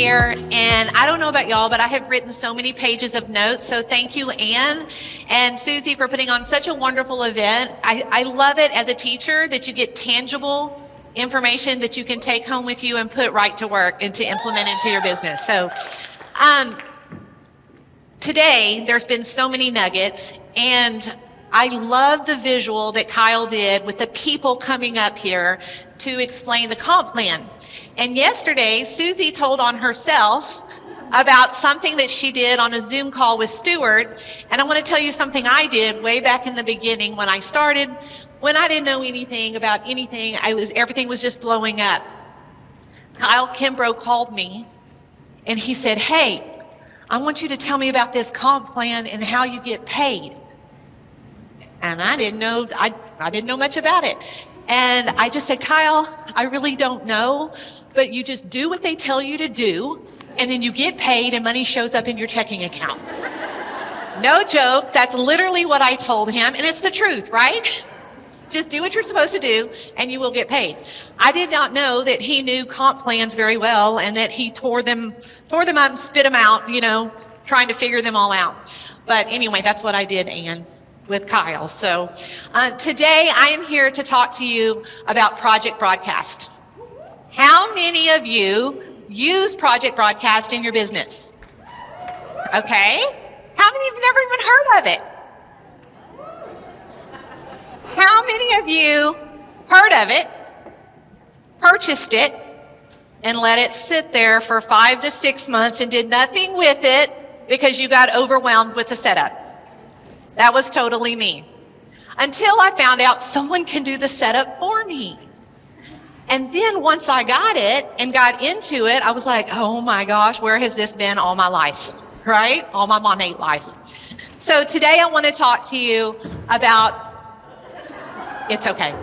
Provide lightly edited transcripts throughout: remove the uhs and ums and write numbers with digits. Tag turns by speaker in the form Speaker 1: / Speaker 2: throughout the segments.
Speaker 1: here, and I don't know about y'all, but I have written so many pages of notes. So thank you, Ann and Susie, for putting on such a wonderful event. I love it as a teacher that you get tangible information that you can take home with you and put right to work and to implement into your business. So today, there's been so many nuggets, and I love the visual that Kyle did with the people coming up here to explain the comp plan. And yesterday, Susie told on herself about something that she did on a Zoom call with Stuart. And I want to tell you something I did way back in the beginning when I started, when I didn't know anything about anything. Everything was just blowing up. Kyle Kimbrough called me and he said, "Hey, I want you to tell me about this comp plan and how you get paid." And I didn't know much about it. And I just said, "Kyle, I really don't know, but you just do what they tell you to do, and then you get paid and money shows up in your checking account." No joke. That's literally what I told him. And it's the truth, right? Just do what you're supposed to do and you will get paid. I did not know that he knew comp plans very well and that he tore them up and spit them out, trying to figure them all out. But anyway, that's what I did, Ann, with Kyle. So today I am here to talk to you about Project Broadcast. How many of you use Project Broadcast in your business? Okay. How many have never even heard of it? How many of you heard of it, purchased it, and let it sit there for 5 to 6 months and did nothing with it because you got overwhelmed with the setup? That was totally me. Until I found out someone can do the setup for me. And then once I got it and got into it, I was like, oh my gosh, where has this been all my life, right? All my Monate life. So today I want to talk to you about, it's okay.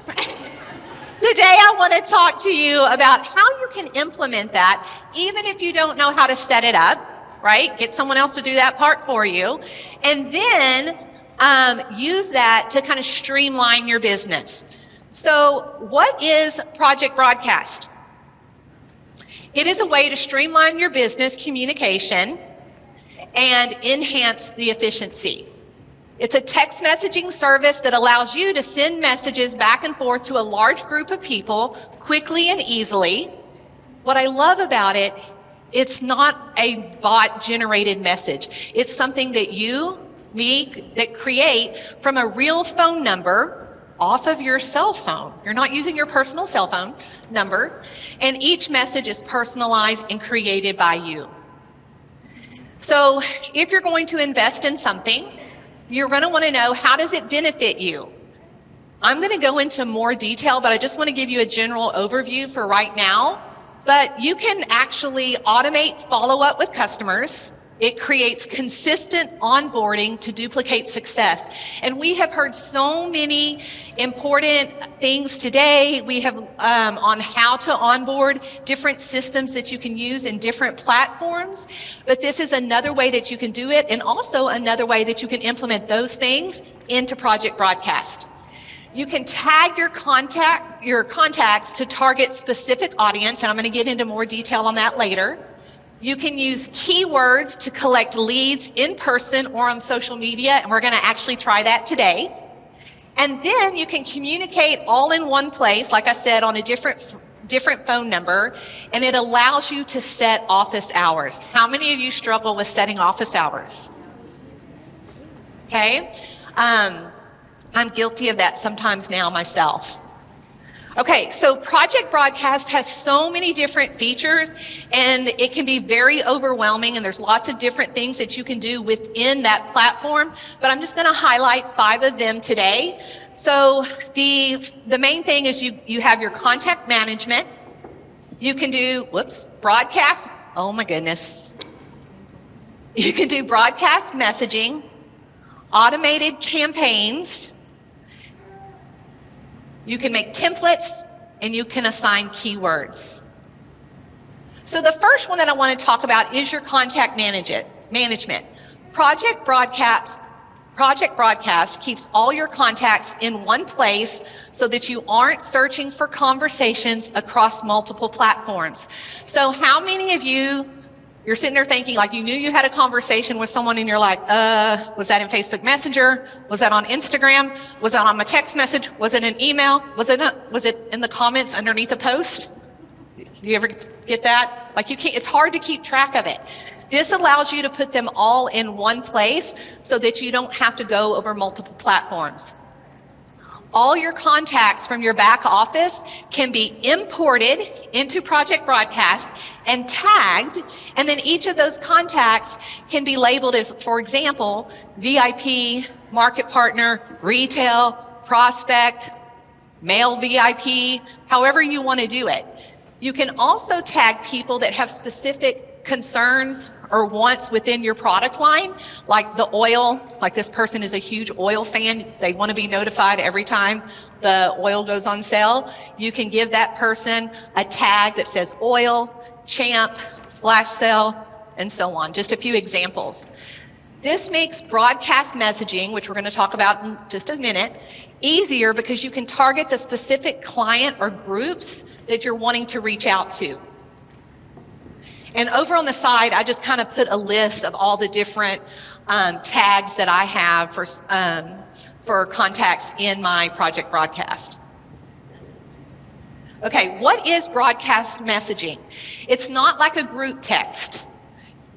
Speaker 1: Today I want to talk to you about how you can implement that, even if you don't know how to set it up, right? Get someone else to do that part for you. And then use that to kind of streamline your business. So what is Project Broadcast? It is a way to streamline your business communication and enhance the efficiency. It's a text messaging service that allows you to send messages back and forth to a large group of people quickly and easily. What I love about it, it's not a bot-generated message. It's something that that create from a real phone number off of your cell phone. You're not using your personal cell phone number, and each message is personalized and created by you. So if you're going to invest in something, you're going to want to know, how does it benefit you? I'm going to go into more detail, but I just want to give you a general overview for right now. But you can actually automate follow-up with customers. It creates consistent onboarding to duplicate success. And we have heard so many important things today. We have on how to onboard, different systems that you can use in different platforms. But this is another way that you can do it, and also another way that you can implement those things into Project Broadcast. You can tag your contacts to target specific audience, and I'm going to get into more detail on that later. You can use keywords to collect leads in person or on social media, and we're going to actually try that today. And then you can communicate all in one place, like I said, on a different phone number, and it allows you to set office hours. How many of you struggle with setting office hours? Okay. I'm guilty of that sometimes now myself. Okay, so Project Broadcast has so many different features, and it can be very overwhelming, and there's lots of different things that you can do within that platform, but I'm just going to highlight 5 of them today. So the main thing is you have your contact management. You can do, broadcast. Oh my goodness. You can do broadcast messaging, automated campaigns. You can make templates, and you can assign keywords. So the first one that I want to talk about is your contact management. Project Broadcast Project Broadcast keeps all your contacts in one place so that you aren't searching for conversations across multiple platforms. So how many of you're sitting there thinking like you knew you had a conversation with someone and you're like, was that in Facebook Messenger? Was that on Instagram? Was that on my text message? Was it an email? Was it in the comments underneath a post? Do you ever get that? Like it's hard to keep track of it. This allows you to put them all in one place so that you don't have to go over multiple platforms. All your contacts from your back office can be imported into Project Broadcast and tagged, and then each of those contacts can be labeled as, for example, VIP, market partner, retail, prospect, male VIP, however you want to do it. You can also tag people that have specific concerns or wants within your product line, like the oil, like this person is a huge oil fan. They want to be notified every time the oil goes on sale. You can give that person a tag that says oil, champ, flash sale, and so on. Just a few examples. This makes broadcast messaging, which we're going to talk about in just a minute, easier because you can target the specific client or groups that you're wanting to reach out to. And over on the side, I just kind of put a list of all the different tags that I have for contacts in my Project Broadcast. Okay, what is broadcast messaging? It's not like a group text.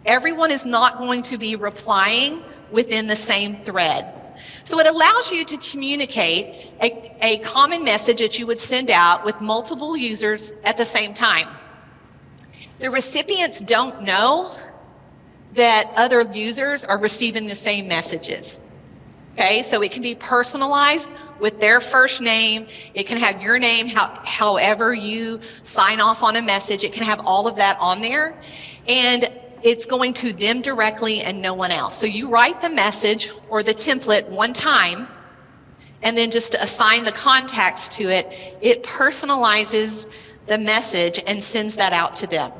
Speaker 1: Everyone is not going to be replying within the same thread. So it allows you to communicate a common message that you would send out with multiple users at the same time. The recipients don't know that other users are receiving the same messages. Okay, so it can be personalized with their first name. It can have your name, however you sign off on a message. It can have all of that on there. And it's going to them directly and no one else. So you write the message or the template one time, and then just assign the contacts to it. It personalizes the message and sends that out to them.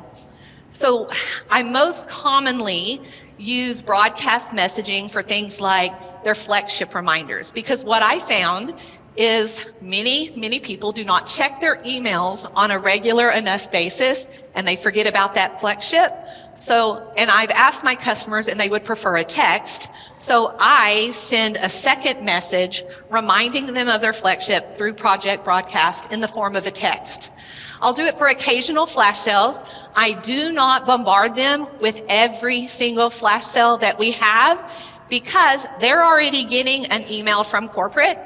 Speaker 1: So I most commonly use broadcast messaging for things like their flagship reminders, because what I found is many people do not check their emails on a regular enough basis, and they forget about that flagship. So, and I've asked my customers and they would prefer a text. So I send a second message reminding them of their flagship through Project Broadcast in the form of a text. I'll do it for occasional flash sales. I do not bombard them with every single flash sale that we have because they're already getting an email from corporate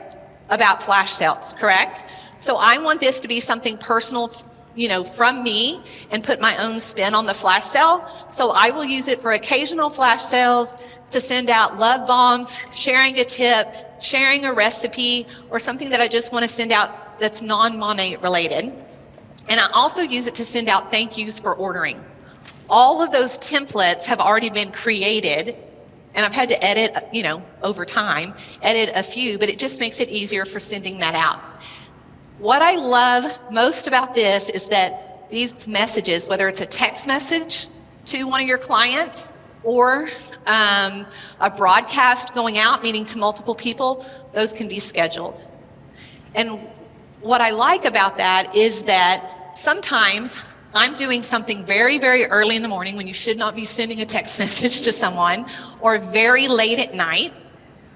Speaker 1: about flash sales, correct? So I want this to be something personal, from me, and put my own spin on the flash sale. So I will use it for occasional flash sales to send out love bombs, sharing a tip, sharing a recipe, or something that I just want to send out that's non-money related. And I also use it to send out thank yous for ordering. All of those templates have already been created, and I've had to edit, over time, edit a few, but it just makes it easier for sending that out. What I love most about this is that these messages, whether it's a text message to one of your clients or a broadcast going out, meaning to multiple people, those can be scheduled. And what I like about that is that sometimes I'm doing something very, very early in the morning when you should not be sending a text message to someone, or very late at night.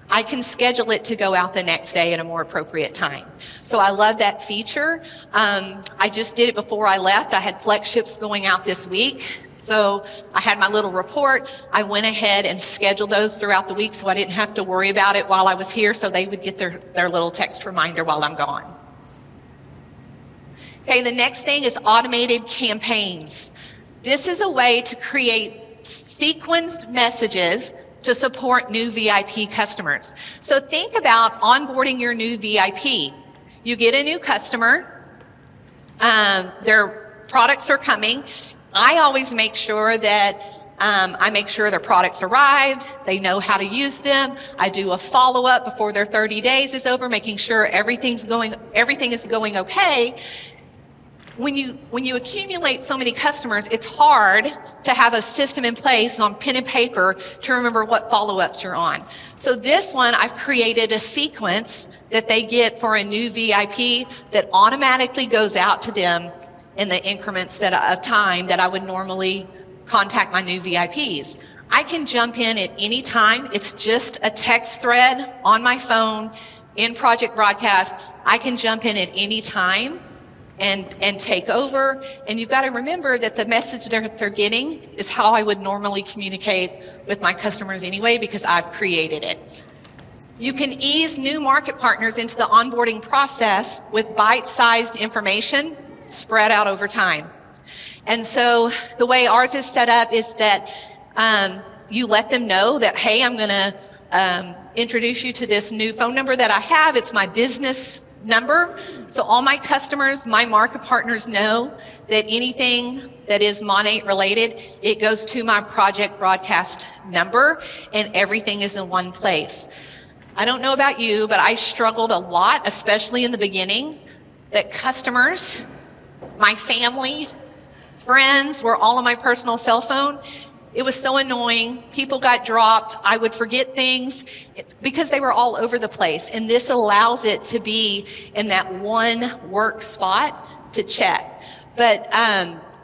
Speaker 1: I can schedule it to go out the next day at a more appropriate time. So I love that feature. I just did it before I left. I had flagships going out this week. So I had my little report. I went ahead and scheduled those throughout the week so I didn't have to worry about it while I was here, so they would get their little text reminder while I'm gone. Okay, the next thing is automated campaigns. This is a way to create sequenced messages to support new VIP customers. So think about onboarding your new VIP. You get a new customer, their products are coming. I always make sure that I make sure their products arrived, they know how to use them. I do a follow-up before their 30 days is over, making sure everything is going okay. when you accumulate so many customers, it's hard to have a system in place on pen and paper to remember what follow-ups you're on. So this one, I've created a sequence that they get for a new VIP that automatically goes out to them in the increments of time that I would normally contact my new VIPs. I can jump in at any time. It's just a text thread on my phone in Project Broadcast. I can jump in at any time and take over. And you've got to remember that the message that they're getting is how I would normally communicate with my customers anyway, because I've created it. You can ease new market partners into the onboarding process with bite-sized information spread out over time. And so the way ours is set up is that you let them know that, hey, I'm going to introduce you to this new phone number that I have. It's my business number. So all my customers, my market partners know that anything that is Monate related, it goes to my Project Broadcast number, and everything is in one place. I don't know about you, but I struggled a lot, especially in the beginning, that customers, my family, friends were all on my personal cell phone. It was so annoying. People got dropped. I would forget things because they were all over the place. And this allows it to be in that one work spot to check. But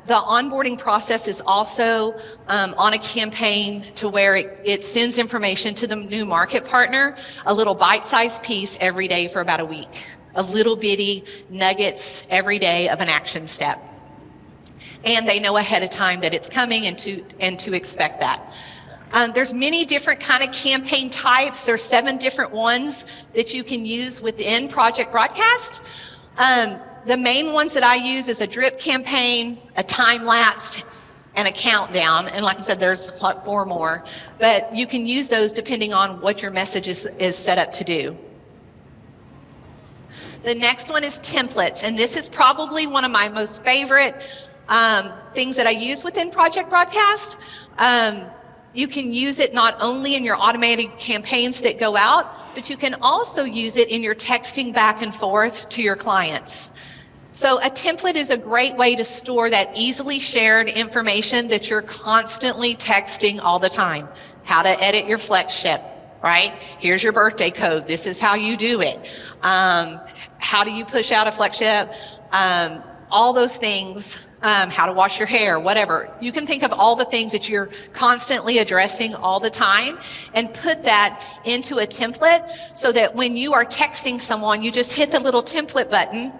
Speaker 1: the onboarding process is also on a campaign to where it sends information to the new market partner, a little bite-sized piece every day for about a week, a little bitty nuggets every day of an action step. And they know ahead of time that it's coming and to expect that. There's many different kind of campaign types. There's 7 different ones that you can use within Project Broadcast. The main ones that I use is a drip campaign, a time-lapsed, and a countdown. And like I said, there's like 4 more. But you can use those depending on what your message is set up to do. The next one is templates. And this is probably one of my most favorite things that I use within Project Broadcast. You can use it not only in your automated campaigns that go out, but you can also use it in your texting back and forth to your clients. So a template is a great way to store that easily shared information that you're constantly texting all the time. How to edit your flex ship, right? Here's your birthday code. This is how you do it. How do you push out a flex ship? All those things. How to wash your hair, whatever. You can think of all the things that you're constantly addressing all the time and put that into a template so that when you are texting someone, you just hit the little template button,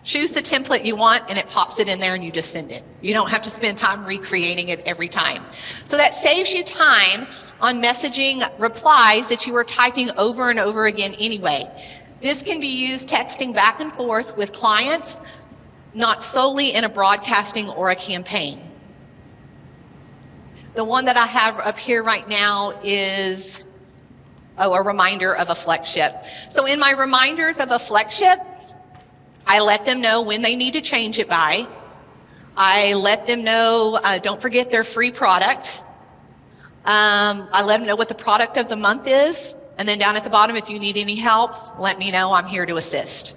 Speaker 1: choose the template you want, and it pops it in there and you just send it. You don't have to spend time recreating it every time. So that saves you time on messaging replies that you are typing over and over again anyway. This can be used texting back and forth with clients, not solely in a broadcasting or a campaign. The one that I have up here right now is a reminder of a flex ship. So in my reminders of a flex ship, I let them know when they need to change it by. I let them know, don't forget their free product. I let them know what the product of the month is. And then down at the bottom, if you need any help, let me know. I'm here to assist.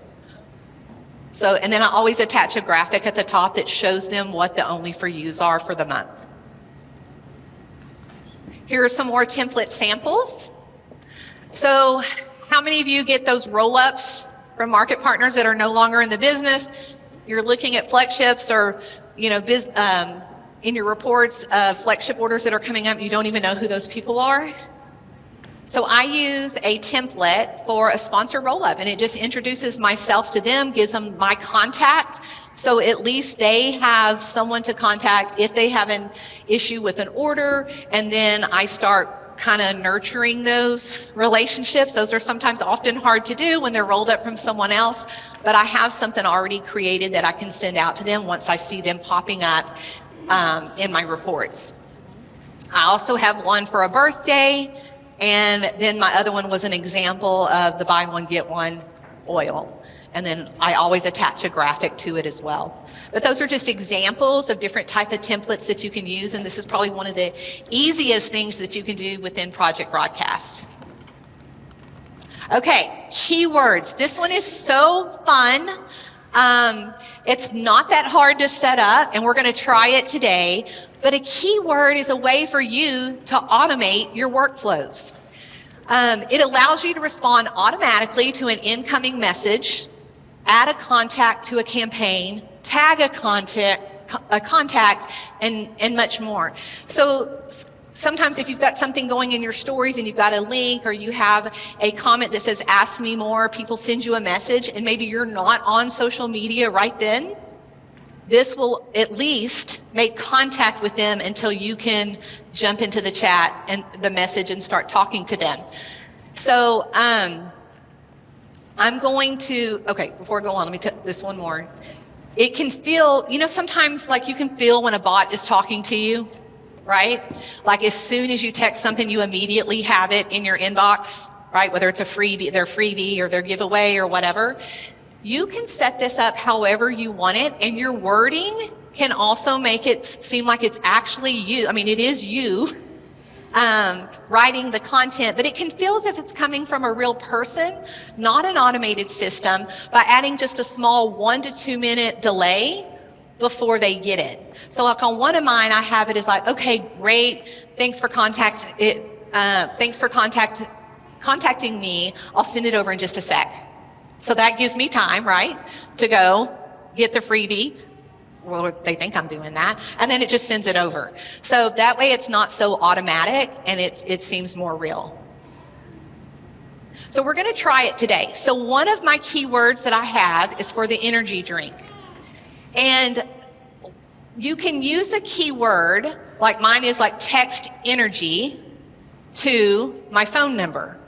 Speaker 1: So, and then I always attach a graphic at the top that shows them what the only for yous are for the month. Here are some more template samples. So how many of you get those roll-ups from market partners that are no longer in the business? You're looking at flex ships or, in your reports of flex ship orders that are coming up, you don't even know who those people are. So I use a template for a sponsor roll-up, and it just introduces myself to them, gives them my contact. So at least they have someone to contact if they have an issue with an order. And then I start kind of nurturing those relationships. Those are sometimes often hard to do when they're rolled up from someone else, but I have something already created that I can send out to them once I see them popping up in my reports. I also have one for a birthday. And then my other one was an example of the buy one, get one oil. And then I always attach a graphic to it as well. But those are just examples of different type of templates that you can use. And this is probably one of the easiest things that you can do within Project Broadcast. Okay, keywords. This one is so fun. It's not that hard to set up, and we're going to try it today. But a keyword is a way for you to automate your workflows. It allows you to respond automatically to an incoming message, add a contact to a campaign, tag a contact, and much more. So sometimes if you've got something going in your stories and you've got a link or you have a comment that says, ask me more, people send you a message and maybe you're not on social media right then, this will at least make contact with them until you can jump into the chat and the message and start talking to them. So I'm going to, okay, before I go on, let me take this one more. It can feel, sometimes like you can feel when a bot is talking to you, right? Like as soon as you text something, you immediately have it in your inbox, right? Whether it's a freebie, their freebie or their giveaway or whatever. You can set this up however you want it, and your wording can also make it seem like it's actually you. I mean, it is you writing the content, but it can feel as if it's coming from a real person, not an automated system, by adding just a small 1 to 2 minute delay before they get it. So like on one of mine, I have it as like, okay, great. Thanks for contacting me. I'll send it over in just a sec. So that gives me time, right, to go get the freebie. Well, they think I'm doing that. And then it just sends it over. So that way it's not so automatic and it seems more real. So we're going to try it today. So one of my keywords that I have is for the energy drink. And you can use a keyword, like mine is like text energy to my phone number.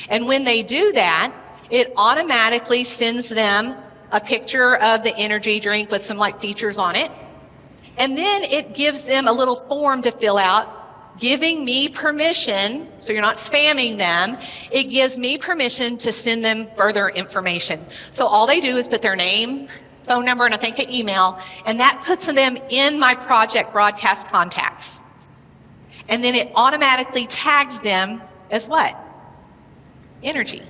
Speaker 1: And when they do that, it automatically sends them a picture of the energy drink with some like features on it. And then it gives them a little form to fill out, giving me permission, so you're not spamming them, it gives me permission to send them further information. So all they do is put their name, phone number, and I think an email, and that puts them in my project broadcast contacts. And then it automatically tags them as what? Energy.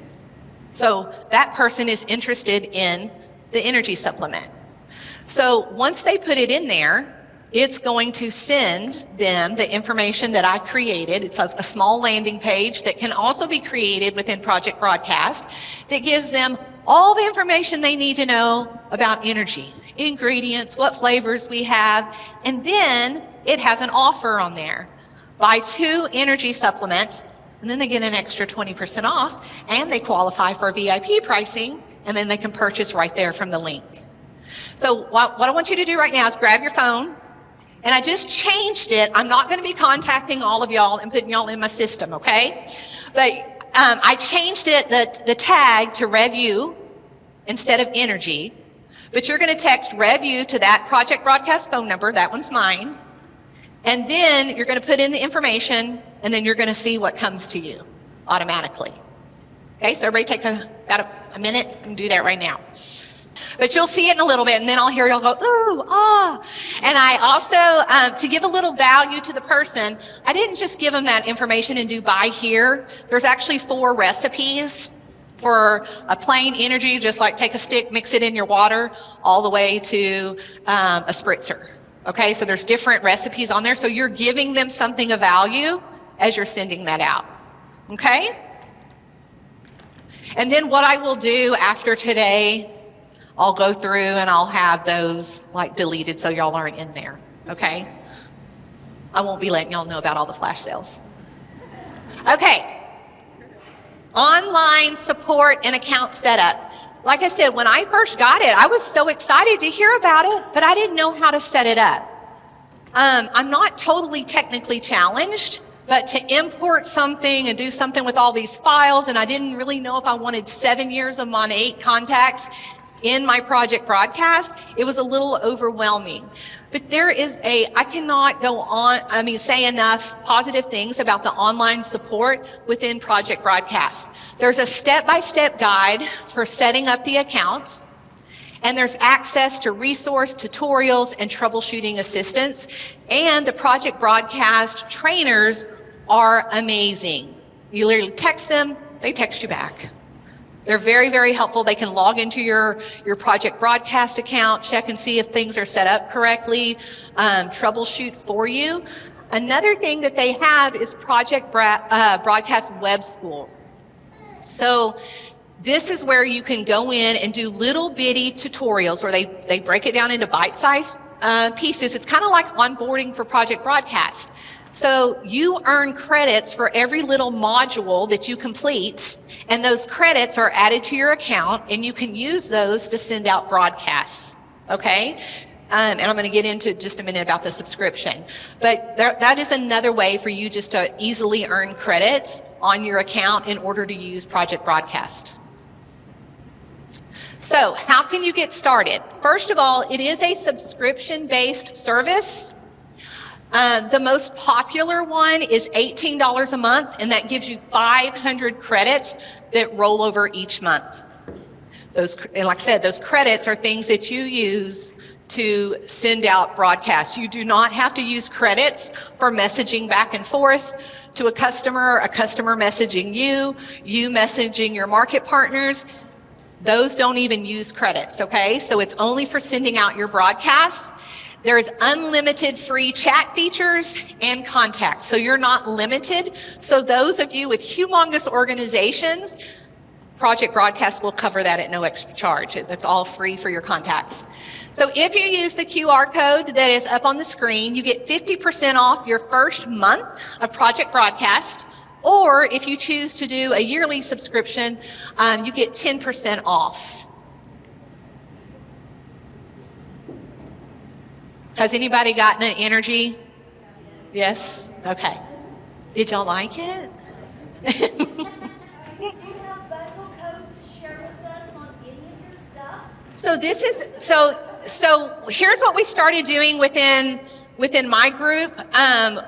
Speaker 1: So that person is interested in the energy supplement. So once they put it in there, it's going to send them the information that I created. It's a small landing page that can also be created within Project Broadcast that gives them all the information they need to know about energy, ingredients, what flavors we have, and then it has an offer on there. Buy 2 energy supplements, and then they get an extra 20% off, and they qualify for VIP pricing, and then they can purchase right there from the link. So what I want you to do right now is grab your phone, and I just changed it. I'm not going to be contacting all of y'all and putting y'all in my system, okay? But I changed it, the tag to REV instead of energy, but you're going to text REV to that Project Broadcast phone number, that one's mine, and then you're going to put in the information, and then you're going to see what comes to you automatically. Okay, so everybody take about a minute and do that right now. But you'll see it in a little bit, and then I'll hear y'all go, ooh, ah. And I also, to give a little value to the person, I didn't just give them that information and do buy here. There's actually 4 recipes for a plain energy, just like take a stick, mix it in your water, all the way to a spritzer. Okay, so there's different recipes on there. So you're giving them something of value as you're sending that out. Okay? And then what I will do after today, I'll go through and I'll have those like deleted so y'all aren't in there. Okay? I won't be letting y'all know about all the flash sales. Okay. Online support and account setup. Like I said, when I first got it, I was so excited to hear about it, but I didn't know how to set it up. I'm not totally technically challenged, but to import something and do something with all these files, and I didn't really know if I wanted 7 years of Mon 8 contacts in my Project Broadcast, it was a little overwhelming. But I cannot say enough positive things about the online support within Project Broadcast. There's a step-by-step guide for setting up the account, and there's access to resource tutorials and troubleshooting assistance. And the Project Broadcast trainers are amazing. You literally text them, they text you back. They're very, very helpful. They can log into your project broadcast account, check and see if things are set up correctly, troubleshoot for you. Another thing that they have is Project Broadcast Web School. So this is where you can go in and do little bitty tutorials where they break it down into bite-sized pieces. It's kind of like onboarding for Project Broadcast. So you earn credits for every little module that you complete, and those credits are added to your account, and you can use those to send out broadcasts, okay? And I'm going to get into just a minute about the subscription. But that is another way for you just to easily earn credits on your account in order to use Project Broadcast. So how can you get started? First of all, it is a subscription-based service. The most popular one is $18 a month, and that gives you 500 credits that roll over each month. And like I said, those credits are things that you use to send out broadcasts. You do not have to use credits for messaging back and forth to a customer messaging you, you messaging your market partners. Those don't even use credits, okay? So it's only for sending out your broadcasts. There's unlimited free chat features and contacts, so you're not limited. So those of you with humongous organizations, Project Broadcast will cover that at no extra charge. That's all free for your contacts. So if you use the QR code that is up on the screen, you get 50% off your first month of Project Broadcast, or if you choose to do a yearly subscription, you get 10% off. Has anybody gotten an energy? Yes? Okay. Did y'all like it?
Speaker 2: Do you have bundle codes to share with us on any of your stuff?
Speaker 1: So this is, so here's what we started doing within my group.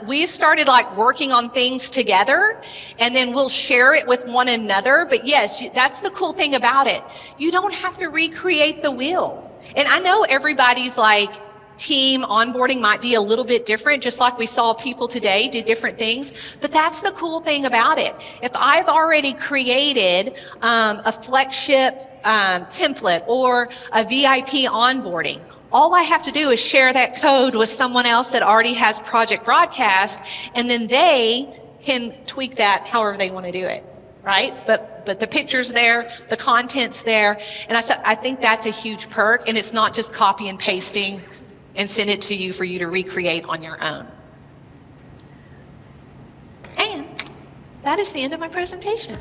Speaker 1: We've started like working on things together, and then we'll share it with one another. But yes, that's the cool thing about it. You don't have to recreate the wheel. And I know everybody's like, team onboarding might be a little bit different, just like we saw people today do different things, but that's the cool thing about it. If I've already created a flagship template or a VIP onboarding, all I have to do is share that code with someone else that already has Project Broadcast, and then they can tweak that however they want to do it, right? But the picture's there, the content's there, and I think that's a huge perk, and it's not just copy and pasting and send it to you for you to recreate on your own. And that is the end of my presentation.